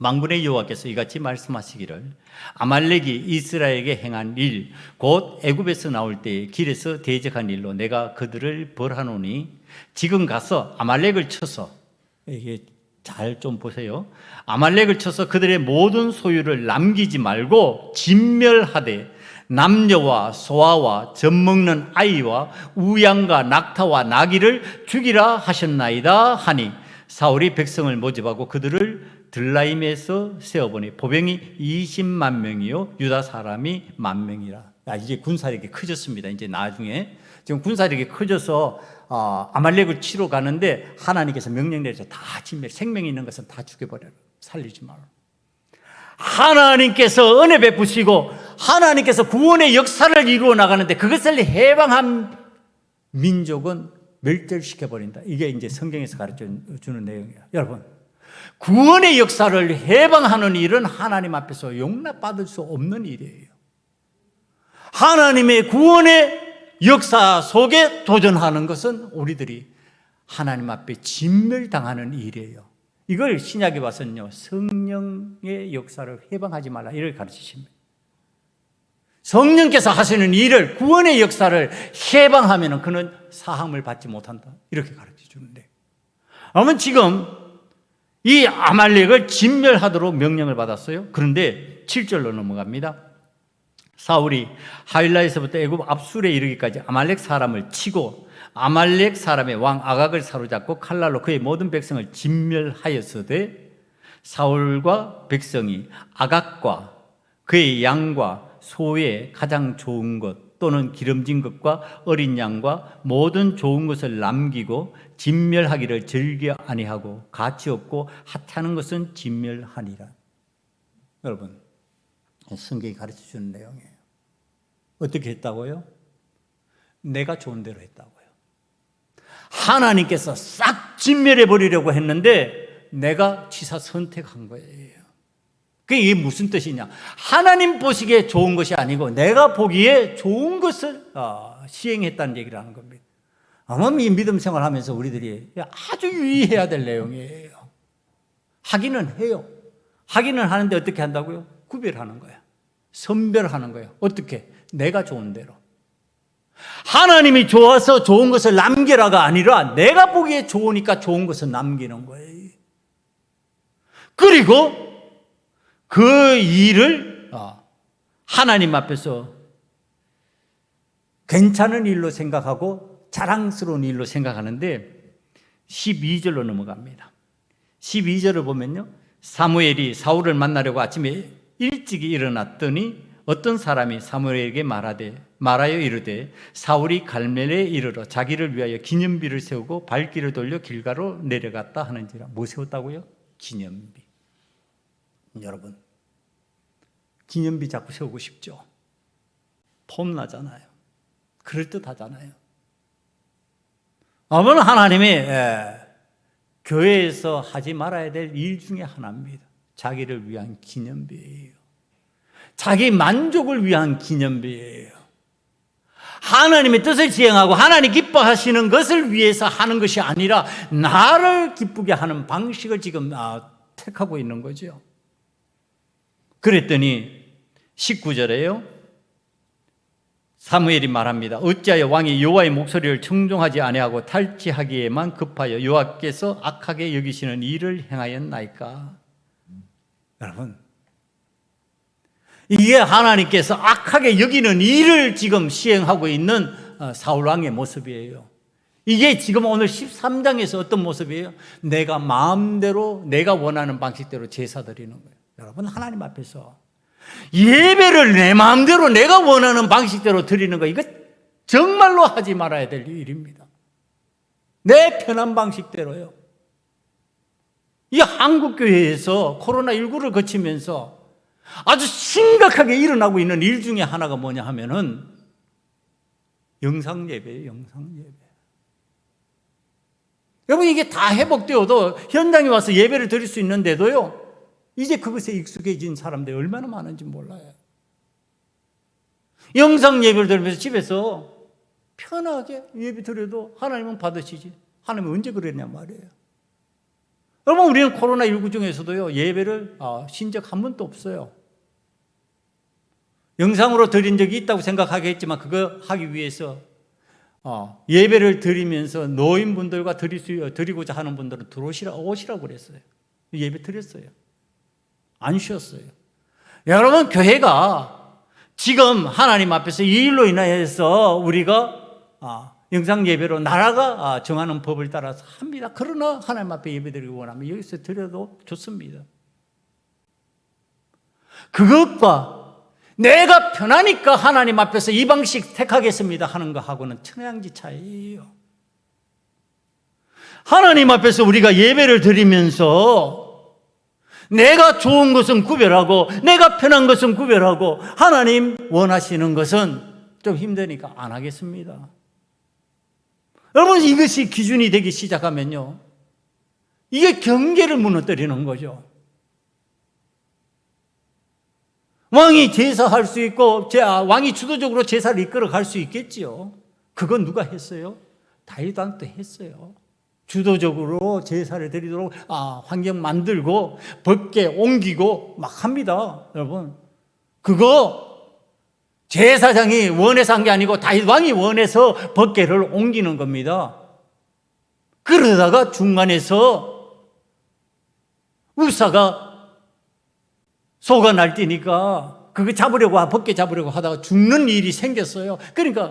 Speaker 1: 만군의 여호와께서 이같이 말씀하시기를, 아말렉이 이스라엘에게 행한 일, 곧 애굽에서 나올 때에 길에서 대적한 일로 내가 그들을 벌하노니 지금 가서 아말렉을 쳐서, 이게 잘 좀 보세요. 아말렉을 쳐서 그들의 모든 소유를 남기지 말고 진멸하되 남녀와 소아와 젖먹는 아이와 우양과 낙타와 나귀를 죽이라 하셨나이다 하니, 사울이 백성을 모집하고 그들을 들라임에서 세어보니 보병이 20만 명이요 유다 사람이 10,000명이라. 이제 군사력이 커졌습니다. 이제 나중에 지금 군사력이 커져서 아말렉을 치러 가는데 하나님께서 명령 내려서 다 진멸, 생명이 있는 것은 다 죽여버려요. 살리지 마라. 하나님께서 은혜 베푸시고 하나님께서 구원의 역사를 이루어 나가는데 그것을 해방한 민족은 멸절시켜버린다. 이게 이제 성경에서 가르쳐주는 내용이에요. 여러분, 구원의 역사를 해방하는 일은 하나님 앞에서 용납받을 수 없는 일이에요. 하나님의 구원의 역사 속에 도전하는 것은 우리들이 하나님 앞에 진멸당하는 일이에요. 이걸 신약에 봐서는요, 성령의 역사를 해방하지 말라, 이를 가르치십니다. 성령께서 하시는 일을, 구원의 역사를 해방하면 그는 사함을 받지 못한다, 이렇게 가르쳐주는데, 아무튼 지금 이 아말렉을 진멸하도록 명령을 받았어요. 그런데 7절로 넘어갑니다. 사울이 하윌라에서부터 애굽 압술에 이르기까지 아말렉 사람을 치고 아말렉 사람의 왕 아각을 사로잡고 칼날로 그의 모든 백성을 진멸하였으되, 사울과 백성이 아각과 그의 양과 소의 가장 좋은 것 또는 기름진 것과 어린 양과 모든 좋은 것을 남기고 진멸하기를 즐겨 아니하고 가치 없고 하찮은 것은 진멸하니라. 여러분, 성경이 가르쳐주는 내용이에요. 어떻게 했다고요? 내가 좋은 대로 했다고요. 하나님께서 싹 진멸해 버리려고 했는데 내가 취사 선택한 거예요. 이게 무슨 뜻이냐? 하나님 보시기에 좋은 것이 아니고 내가 보기에 좋은 것을 시행했다는 얘기를 하는 겁니다. 아마 이 믿음 생활하면서 우리들이 아주 유의해야 될 내용이에요. 하기는 해요. 하기는 하는데 어떻게 한다고요? 구별하는 거예요. 선별하는 거예요. 어떻게? 내가 좋은 대로. 하나님이 좋아서 좋은 것을 남기라가 아니라 내가 보기에 좋으니까 좋은 것을 남기는 거예요. 그리고 그 일을 하나님 앞에서 괜찮은 일로 생각하고 자랑스러운 일로 생각하는데 12절로 넘어갑니다. 12절을 보면요, 사무엘이 사울을 만나려고 아침에 일찍 일어났더니 어떤 사람이 사무엘에게 말하여 이르되 사울이 갈멜에 이르러 자기를 위하여 기념비를 세우고 발길을 돌려 길가로 내려갔다 하는지라. 뭐 세웠다고요? 기념비. 여러분, 기념비 자꾸 세우고 싶죠? 폼나잖아요. 그럴듯하잖아요. 아무튼 하나님이 교회에서 하지 말아야 될 일 중에 하나입니다. 자기를 위한 기념비예요. 자기 만족을 위한 기념비예요. 하나님의 뜻을 지행하고 하나님 기뻐하시는 것을 위해서 하는 것이 아니라 나를 기쁘게 하는 방식을 지금 택하고 있는 거죠. 그랬더니 19절에요. 사무엘이 말합니다. 어찌하여 왕이 여호와의 목소리를 청종하지 아니하고 탈취하기에만 급하여 여호와께서 악하게 여기시는 일을 행하였나이까? 여러분, 이게 하나님께서 악하게 여기는 일을 지금 시행하고 있는 사울 왕의 모습이에요. 이게 지금 오늘 13장에서 어떤 모습이에요? 내가 마음대로 내가 원하는 방식대로 제사 드리는 거예요. 여러분, 하나님 앞에서 예배를 내 마음대로 내가 원하는 방식대로 드리는 거, 이거 정말로 하지 말아야 될 일입니다. 내 편한 방식대로요. 이 한국교회에서 코로나19를 거치면서 아주 심각하게 일어나고 있는 일 중에 하나가 뭐냐 하면은 영상예배예요. 영상예배. 여러분, 이게 다 회복되어도 현장에 와서 예배를 드릴 수 있는데도요, 이제 그것에 익숙해진 사람들이 얼마나 많은지 몰라요. 영상 예배를 들으면서 집에서 편하게 예배 드려도 하나님은 받으시지. 하나님은 언제 그랬냐 말이에요. 여러분, 우리는 코로나19 중에서도요, 예배를 신 적 한 번도 없어요. 영상으로 드린 적이 있다고 생각하겠지만 그거 하기 위해서 예배를 드리면서 노인분들과 드리고자 하는 분들은 오시라고 그랬어요. 예배 드렸어요. 안 쉬었어요. 여러분, 교회가 지금 하나님 앞에서 이 일로 인하여서 우리가 영상 예배로 나라가 정하는 법을 따라서 합니다. 그러나 하나님 앞에 예배드리기 원하면 여기서 드려도 좋습니다. 그것과 내가 편하니까 하나님 앞에서 이 방식 택하겠습니다 하는 거하고는 천양지 차이예요. 하나님 앞에서 우리가 예배를 드리면서 내가 좋은 것은 구별하고 내가 편한 것은 구별하고 하나님 원하시는 것은 좀 힘드니까 안 하겠습니다. 여러분, 이것이 기준이 되기 시작하면요, 이게 경계를 무너뜨리는 거죠. 왕이 제사할 수 있고 왕이 주도적으로 제사를 이끌어 갈 수 있겠지요. 그건 누가 했어요? 다윗 왕도 했어요. 주도적으로 제사를 드리도록 환경 만들고 법궤 옮기고 막 합니다. 여러분, 그거 제사장이 원해서 한 게 아니고 다윗 왕이 원해서 법궤를 옮기는 겁니다. 그러다가 중간에서 우사가 소가 날뛰니까 그거 잡으려고, 법궤 잡으려고 하다가 죽는 일이 생겼어요. 그러니까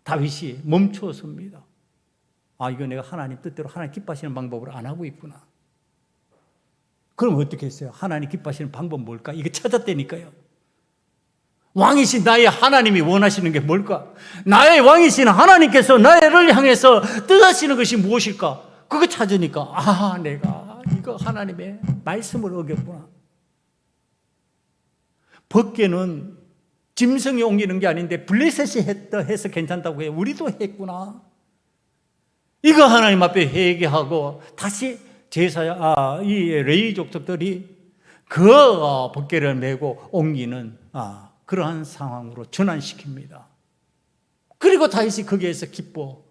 Speaker 1: 다윗이 멈춰섭니다. 이거 내가 하나님 뜻대로 하나님 기뻐하시는 방법으로 안 하고 있구나. 그럼 어떻게 했어요? 하나님 기뻐하시는 방법 뭘까? 이거 찾았다니까요. 왕이신 나의 하나님이 원하시는 게 뭘까? 나의 왕이신 하나님께서 나를 향해서 뜻하시는 것이 무엇일까? 그거 찾으니까 내가 이거 하나님의 말씀을 어겼구나. 법궤는 짐승이 옮기는 게 아닌데 블레셋이 해서 괜찮다고 해요. 우리도 했구나. 이거 하나님 앞에 회개하고 다시 이 레위 족속들이 벗개를 메고 옮기는 그러한 상황으로 전환시킵니다. 그리고 다윗이 거기에서 기뻐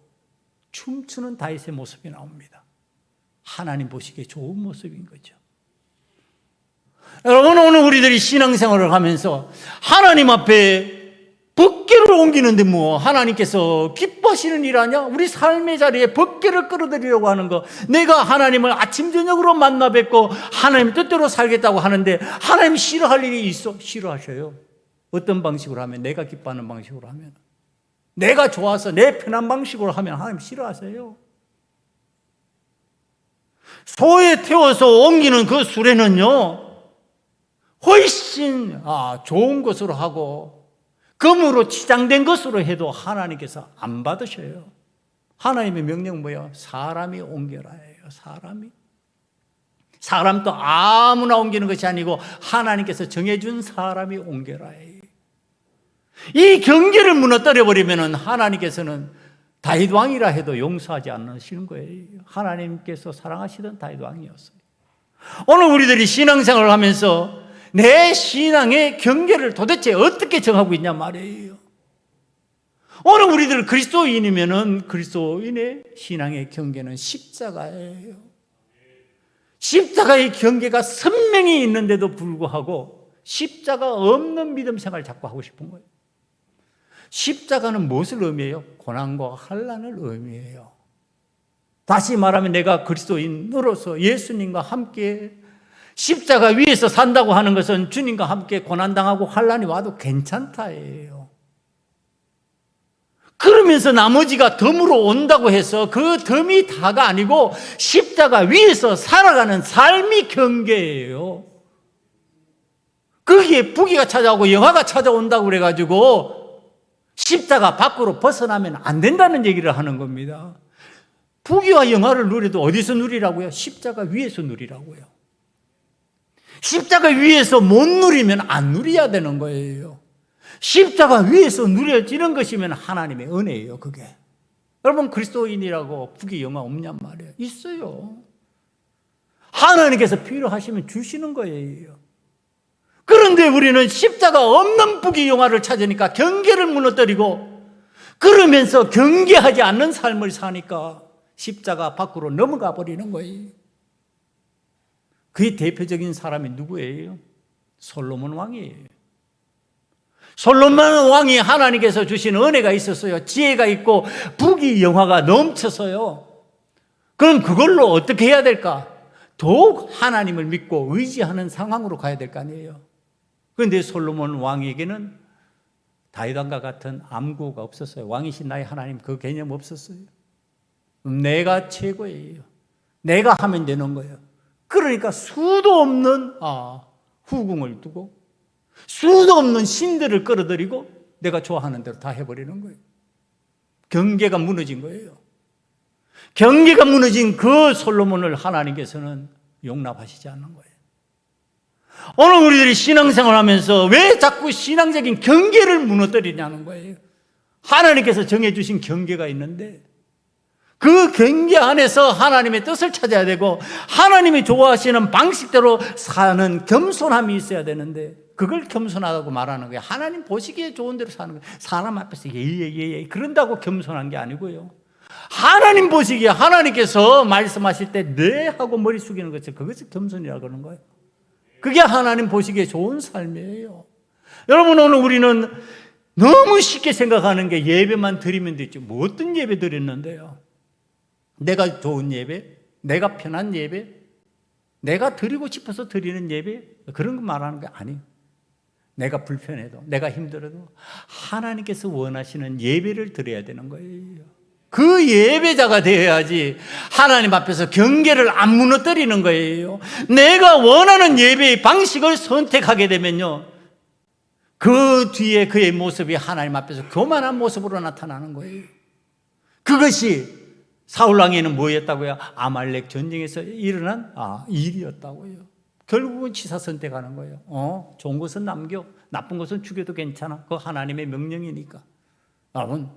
Speaker 1: 춤추는 다윗의 모습이 나옵니다. 하나님 보시기에 좋은 모습인 거죠. 여러분, 오늘 우리들이 신앙생활을 하면서 하나님 앞에 벗개를 옮기는데 하나님께서 기뻐하시는 일 아니야? 우리 삶의 자리에 벗개를 끌어들이려고 하는 거, 내가 하나님을 아침 저녁으로 만나 뵙고 하나님 뜻대로 살겠다고 하는데 하나님 싫어할 일이 있어? 싫어하셔요. 어떤 방식으로 하면? 내가 기뻐하는 방식으로 하면, 내가 좋아서 내 편한 방식으로 하면 하나님 싫어하세요. 소에 태워서 옮기는 그 수레는요, 훨씬 좋은 것으로 하고 금으로 치장된 것으로 해도 하나님께서 안 받으셔요. 하나님의 명령은 뭐예요? 사람이 옮겨라 해요. 사람도 아무나 옮기는 것이 아니고 하나님께서 정해준 사람이 옮겨라 해요. 이 경계를 무너뜨려 버리면 하나님께서는 다윗 왕이라 해도 용서하지 않으시는 거예요. 하나님께서 사랑하시던 다윗 왕이었어요. 오늘 우리들이 신앙생활을 하면서 내 신앙의 경계를 도대체 어떻게 정하고 있냐 말이에요. 오늘 우리들 그리스도인이면은 그리스도인의 신앙의 경계는 십자가예요. 십자가의 경계가 선명히 있는데도 불구하고 십자가 없는 믿음 생활을 자꾸 하고 싶은 거예요. 십자가는 무엇을 의미해요? 고난과 환난을 의미해요. 다시 말하면 내가 그리스도인으로서 예수님과 함께 십자가 위에서 산다고 하는 것은 주님과 함께 고난당하고 환난이 와도 괜찮다예요. 그러면서 나머지가 덤으로 온다고 해서 그 덤이 다가 아니고 십자가 위에서 살아가는 삶이 경계예요. 거기에 부귀가 찾아오고 영화가 찾아온다고 그래가지고 십자가 밖으로 벗어나면 안 된다는 얘기를 하는 겁니다. 부귀와 영화를 누려도 어디서 누리라고요? 십자가 위에서 누리라고요. 십자가 위에서 못 누리면 안 누려야 되는 거예요. 십자가 위에서 누려지는 것이면 하나님의 은혜예요, 그게. 여러분, 그리스도인이라고 부귀 영화 없냔 말이에요. 있어요. 하나님께서 필요하시면 주시는 거예요. 그런데 우리는 십자가 없는 부귀 영화를 찾으니까 경계를 무너뜨리고, 그러면서 경계하지 않는 삶을 사니까 십자가 밖으로 넘어가 버리는 거예요. 그의 대표적인 사람이 누구예요? 솔로몬 왕이에요. 솔로몬 왕이 하나님께서 주신 은혜가 있었어요. 지혜가 있고 부귀 영화가 넘쳐서요. 그럼 그걸로 어떻게 해야 될까? 더욱 하나님을 믿고 의지하는 상황으로 가야 될 거 아니에요. 그런데 솔로몬 왕에게는 다윗 왕과 같은 암구가 없었어요. 왕이신 나의 하나님, 그 개념 없었어요. 내가 최고예요. 내가 하면 되는 거예요. 그러니까 수도 없는 후궁을 두고 수도 없는 신들을 끌어들이고 내가 좋아하는 대로 다 해버리는 거예요. 경계가 무너진 거예요. 경계가 무너진 그 솔로몬을 하나님께서는 용납하시지 않는 거예요. 오늘 우리들이 신앙생활 하면서 왜 자꾸 신앙적인 경계를 무너뜨리냐는 거예요. 하나님께서 정해주신 경계가 있는데 그 경계 안에서 하나님의 뜻을 찾아야 되고 하나님이 좋아하시는 방식대로 사는 겸손함이 있어야 되는데 그걸 겸손하다고 말하는 거예요. 하나님 보시기에 좋은 대로 사는 거예요. 사람 앞에서 예예예 그런다고 겸손한 게 아니고요. 하나님 보시기에 하나님께서 말씀하실 때 네 하고 머리 숙이는 것을 그것을 겸손이라고 그러는 거예요. 그게 하나님 보시기에 좋은 삶이에요. 여러분, 오늘 우리는 너무 쉽게 생각하는 게 예배만 드리면 되지. 뭐 어떤 예배 드렸는데요? 내가 좋은 예배, 내가 편한 예배, 내가 드리고 싶어서 드리는 예배, 그런 거 말하는 게 아니에요. 내가 불편해도, 내가 힘들어도 하나님께서 원하시는 예배를 드려야 되는 거예요. 그 예배자가 되어야지 하나님 앞에서 경계를 안 무너뜨리는 거예요. 내가 원하는 예배의 방식을 선택하게 되면요, 그 뒤에 그의 모습이 하나님 앞에서 교만한 모습으로 나타나는 거예요. 그것이 사울왕에는 뭐였다고요? 아말렉 전쟁에서 일어난 일이었다고요. 결국은 치사 선택하는 거예요. 좋은 것은 남겨, 나쁜 것은 죽여도 괜찮아. 그거 하나님의 명령이니까. 여러분,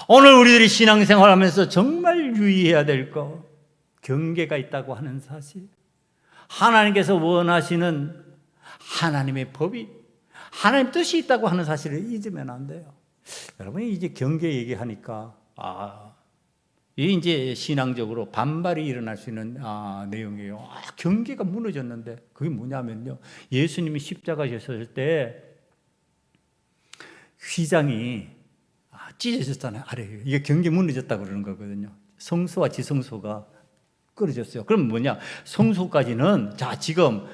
Speaker 1: 오늘 우리들이 신앙생활하면서 정말 유의해야 될 거, 경계가 있다고 하는 사실. 하나님께서 원하시는 하나님의 법이, 하나님 뜻이 있다고 하는 사실을 잊으면 안 돼요. 여러분이 이제 경계 얘기하니까 이게 이제 신앙적으로 반발이 일어날 수 있는 내용이에요. 경계가 무너졌는데 그게 뭐냐면요, 예수님이 십자가 졌을 때 휘장이 찢어졌잖아요. 아래 이게 경계 무너졌다 그러는 거거든요. 성소와 지성소가 끊어졌어요. 그럼 뭐냐? 성소까지는 지금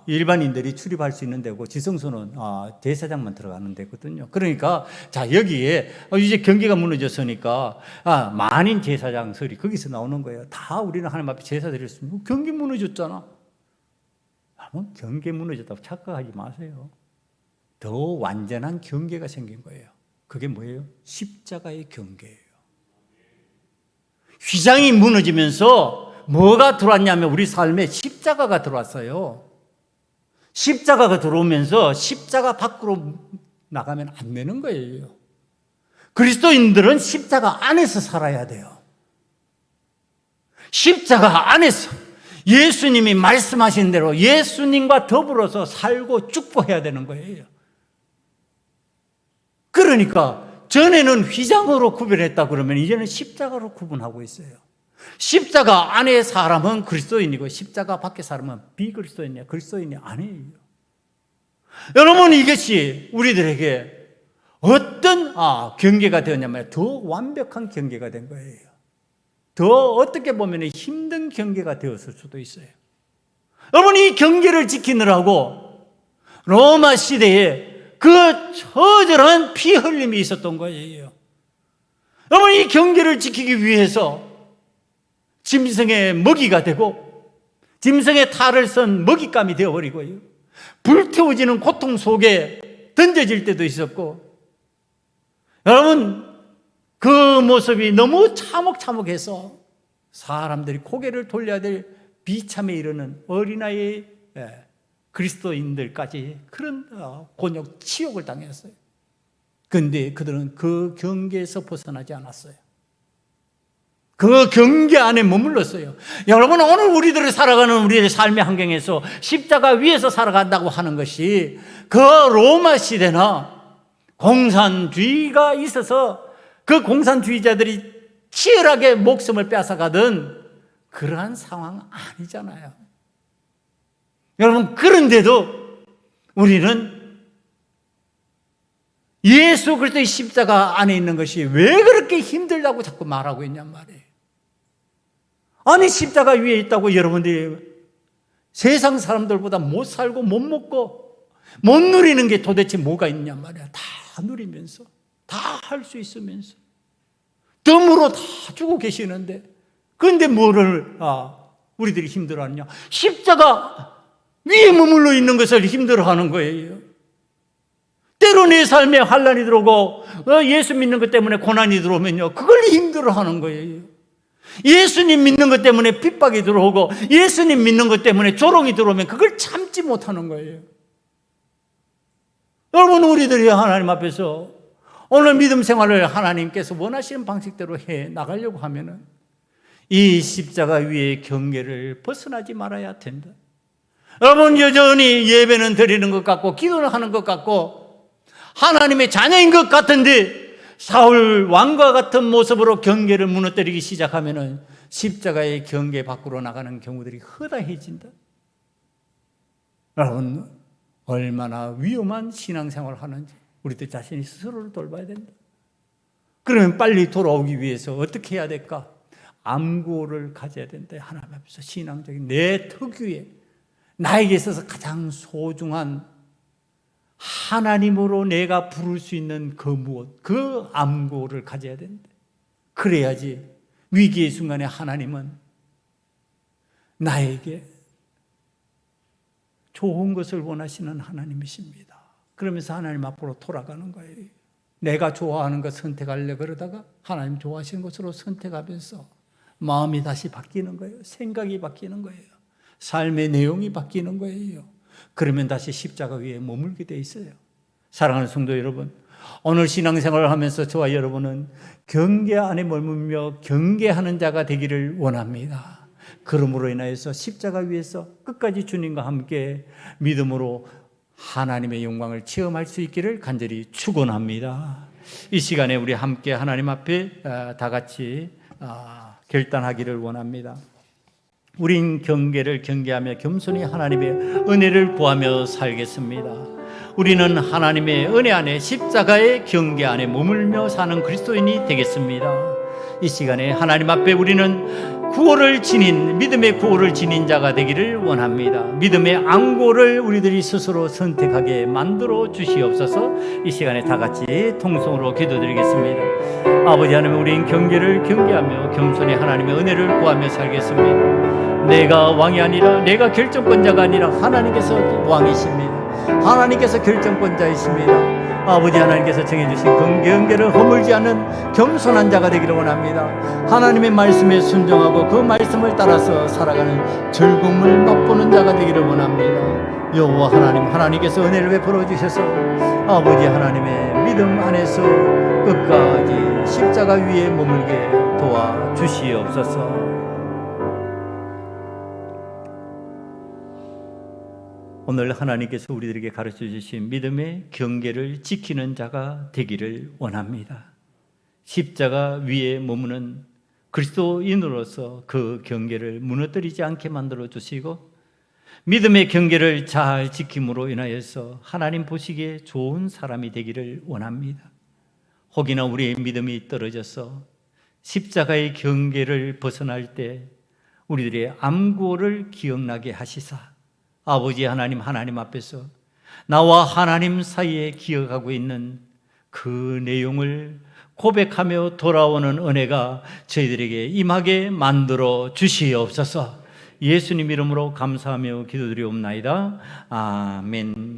Speaker 1: 일반인들이 출입할 수 있는 데고, 지성소는 제사장만 들어가는 데거든요. 그러니까 여기에 이제 경계가 무너졌으니까 만인 제사장설이 거기서 나오는 거예요. 다 우리는 하나님 앞에 제사 드렸으면 경계 무너졌잖아. 경계 무너졌다고 착각하지 마세요. 더 완전한 경계가 생긴 거예요. 그게 뭐예요? 십자가의 경계예요. 휘장이 무너지면서 뭐가 들어왔냐면 우리 삶에 십자가가 들어왔어요. 십자가가 들어오면서 십자가 밖으로 나가면 안 되는 거예요. 그리스도인들은 십자가 안에서 살아야 돼요. 십자가 안에서 예수님이 말씀하신 대로 예수님과 더불어서 살고 축복해야 되는 거예요. 그러니까 전에는 휘장으로 구별했다 그러면 이제는 십자가로 구분하고 있어요. 십자가 안의 사람은 그리스도인이고 십자가 밖의 사람은 비그리스도인이야, 그리스도인이 아니에요. 여러분, 이것이 우리들에게 어떤 경계가 되었냐면 더 완벽한 경계가 된 거예요. 더 어떻게 보면 힘든 경계가 되었을 수도 있어요. 여러분, 이 경계를 지키느라고 로마 시대에 그 처절한 피 흘림이 있었던 거예요. 여러분, 이 경계를 지키기 위해서 짐승의 먹이가 되고 짐승의 탈을 쓴 먹잇감이 되어버리고요, 불태워지는 고통 속에 던져질 때도 있었고, 여러분 그 모습이 너무 참혹해서 사람들이 고개를 돌려야 될 비참에 이르는 어린아이 그리스도인들까지 그런 곤욕, 치욕을 당했어요. 그런데 그들은 그 경계에서 벗어나지 않았어요. 그 경계 안에 머물렀어요. 여러분, 오늘 우리들이 살아가는 우리의 삶의 환경에서 십자가 위에서 살아간다고 하는 것이 그 로마 시대나 공산주의가 있어서 그 공산주의자들이 치열하게 목숨을 뺏어가던 그러한 상황 아니잖아요. 여러분, 그런데도 우리는 예수 그리스도의 십자가 안에 있는 것이 왜 그렇게 힘들다고 자꾸 말하고 있냔 말이에요. 아니, 십자가 위에 있다고 여러분들이 세상 사람들보다 못 살고 못 먹고 못 누리는 게 도대체 뭐가 있냔 말이야. 다 누리면서, 다 할 수 있으면서 덤으로 다 주고 계시는데, 그런데 뭐를 우리들이 힘들어하느냐? 십자가 위에 머물러 있는 것을 힘들어하는 거예요. 때로 내 삶에 환난이 들어오고 예수 믿는 것 때문에 고난이 들어오면요, 그걸 힘들어하는 거예요. 예수님 믿는 것 때문에 핍박이 들어오고 예수님 믿는 것 때문에 조롱이 들어오면 그걸 참지 못하는 거예요. 여러분, 우리들이 하나님 앞에서 오늘 믿음 생활을 하나님께서 원하시는 방식대로 해 나가려고 하면은 이 십자가 위의 경계를 벗어나지 말아야 된다. 여러분, 여전히 예배는 드리는 것 같고 기도는 하는 것 같고 하나님의 자녀인 것 같은데 사울 왕과 같은 모습으로 경계를 무너뜨리기 시작하면은 십자가의 경계 밖으로 나가는 경우들이 허다해진다. 여러분, 얼마나 위험한 신앙생활을 하는지 우리들 자신이 스스로를 돌봐야 된다. 그러면 빨리 돌아오기 위해서 어떻게 해야 될까? 암구호를 가져야 된다. 하나님 앞에서 신앙적인 내 특유의 나에게 있어서 가장 소중한 하나님으로 내가 부를 수 있는 그 무엇, 그 암구호를 가져야 된다. 그래야지 위기의 순간에 하나님은 나에게 좋은 것을 원하시는 하나님이십니다. 그러면서 하나님 앞으로 돌아가는 거예요. 내가 좋아하는 것 선택하려고 그러다가 하나님 좋아하시는 것으로 선택하면서 마음이 다시 바뀌는 거예요. 생각이 바뀌는 거예요. 삶의 내용이 바뀌는 거예요. 그러면 다시 십자가 위에 머물게 돼 있어요. 사랑하는 성도 여러분, 오늘 신앙생활을 하면서 저와 여러분은 경계 안에 머물며 경계하는 자가 되기를 원합니다. 그러므로 인하여서 십자가 위에서 끝까지 주님과 함께 믿음으로 하나님의 영광을 체험할 수 있기를 간절히 축원합니다. 이 시간에 우리 함께 하나님 앞에 다 같이 결단하기를 원합니다. 우린 경계를 경계하며 겸손히 하나님의 은혜를 구하며 살겠습니다. 우리는 하나님의 은혜 안에 십자가의 경계 안에 머물며 사는 그리스도인이 되겠습니다. 이 시간에 하나님 앞에 우리는 구호를 지닌, 믿음의 구호를 지닌 자가 되기를 원합니다. 믿음의 안고를 우리들이 스스로 선택하게 만들어 주시옵소서. 이 시간에 다 같이 통성으로 기도드리겠습니다. 아버지 하나님, 우린 경계를 경계하며 겸손히 하나님의 은혜를 구하며 살겠습니다. 내가 왕이 아니라, 내가 결정권자가 아니라 하나님께서 왕이십니다. 하나님께서 결정권자이십니다. 아버지 하나님께서 정해주신 경계를 허물지 않는 겸손한 자가 되기를 원합니다. 하나님의 말씀에 순종하고 그 말씀을 따라서 살아가는 즐거움을 맛보는 자가 되기를 원합니다. 여호와 하나님, 하나님께서 은혜를 베풀어 주셔서 아버지 하나님의 믿음 안에서 끝까지 십자가 위에 머물게 도와주시옵소서. 오늘 하나님께서 우리들에게 가르쳐 주신 믿음의 경계를 지키는 자가 되기를 원합니다. 십자가 위에 머무는 그리스도인으로서 그 경계를 무너뜨리지 않게 만들어 주시고, 믿음의 경계를 잘 지킴으로 인하여서 하나님 보시기에 좋은 사람이 되기를 원합니다. 혹이나 우리의 믿음이 떨어져서 십자가의 경계를 벗어날 때 우리들의 암고를 기억나게 하시사, 아버지 하나님, 하나님 앞에서 나와 하나님 사이에 기억하고 있는 그 내용을 고백하며 돌아오는 은혜가 저희들에게 임하게 만들어 주시옵소서. 예수님 이름으로 감사하며 기도드리옵나이다. 아멘.